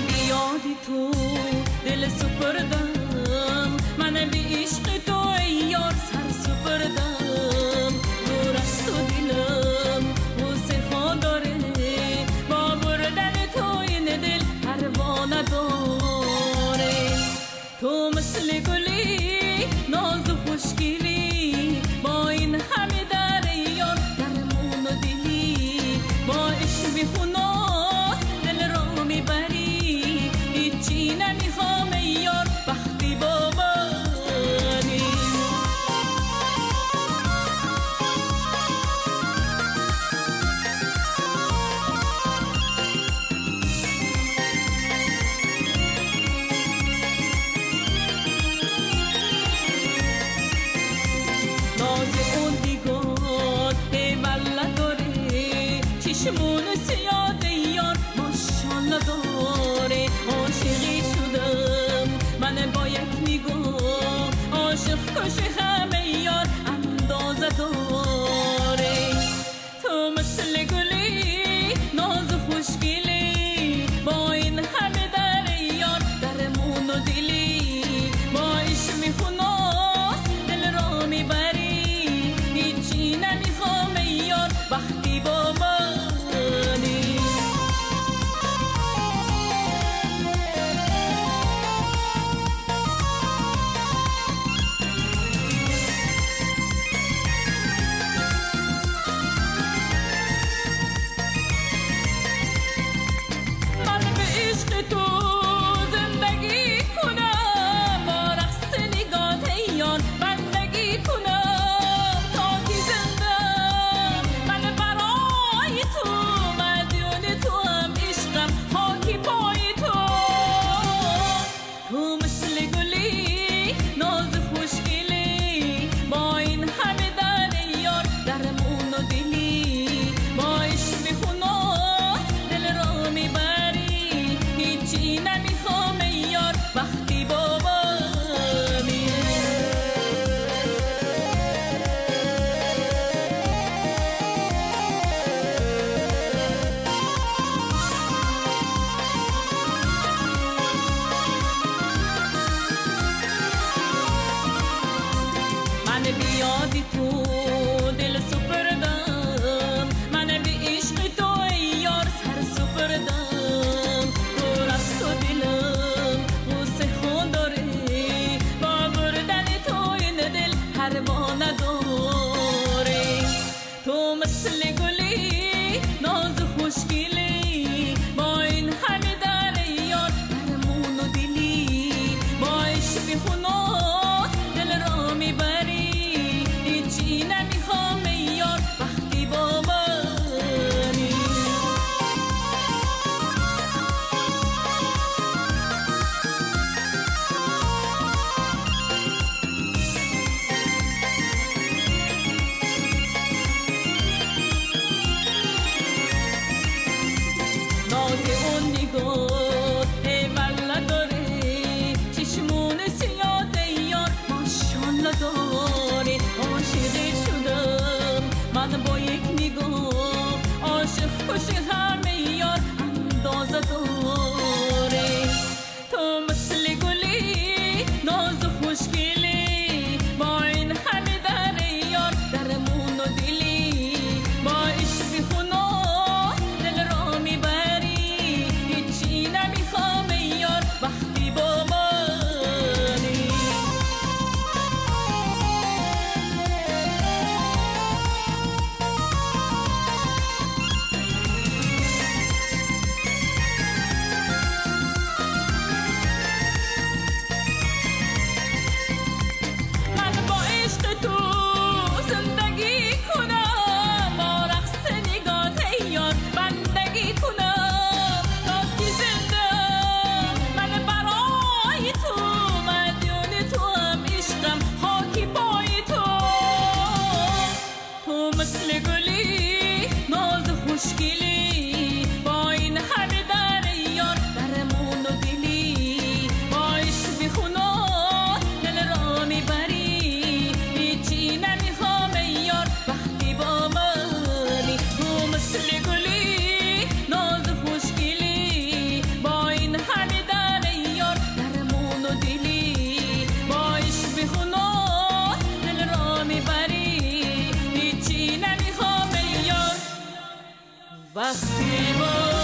بیادی تو دل سپردم، من به عشق تو ای یار سر سپردم. دور از تو دلم بوسه خوا داره، با بردن تو این دل پروا نداره. تو مثل گلی ناز و خوشگلی، با این همه در یار درمون و دلی. با عشق بیخوناس دل را میبری، هیچی نمیخوام ای یار وقتی با منی. ناز اون دیگار ایوالا داره، چشمون سیاد یار ماشالله داره. عاشقی شدم من با یک نگاه، عاشق کش همه یار اندازه داره. تو مثل گلی ناز و خوشگلی، با این همه در یار درمون و دلی. با عشق میخوناس دل را میبری، هیچی نمیخوام ای یار وقتی با منی. من به عشق تو زندگی کنم، با رقص نگات ای یار بندگی کنم. تا کی زندم من برای تو، مدیون تو هم عشقم خاکی پای تو. تو مثل گلی ناز خوشگلی، با این همه در یار درمون و دلی. با عشق میخوناس دل را میبری، هیچی نمیخوام ای یار وقتی با منی. من بیادی تو دل سپردم، من به عشق تو ای یار سر سپردم. دور از تو دلم بوسه خوا داره، با بردن تو این دل پروا نداره. تو مثل گلی ناز خوشگلی، با این همه در یار درمون و دلی. با عشق میخوناس دل را میبری، هیچی نمیخوام ای یار وقتی با منی. ناز اون نگاه ایوالا داره، چشمون سیاد یار ماشالله داره. عاشقی شدم من با یک نگاه، عاشق کش همه یار اندازه داره. تو مثل گلی ناز و خوشگلی، با این همه در یار درمون و دلی. با عشق میخوناس دل را میبری، هیچی وقتی با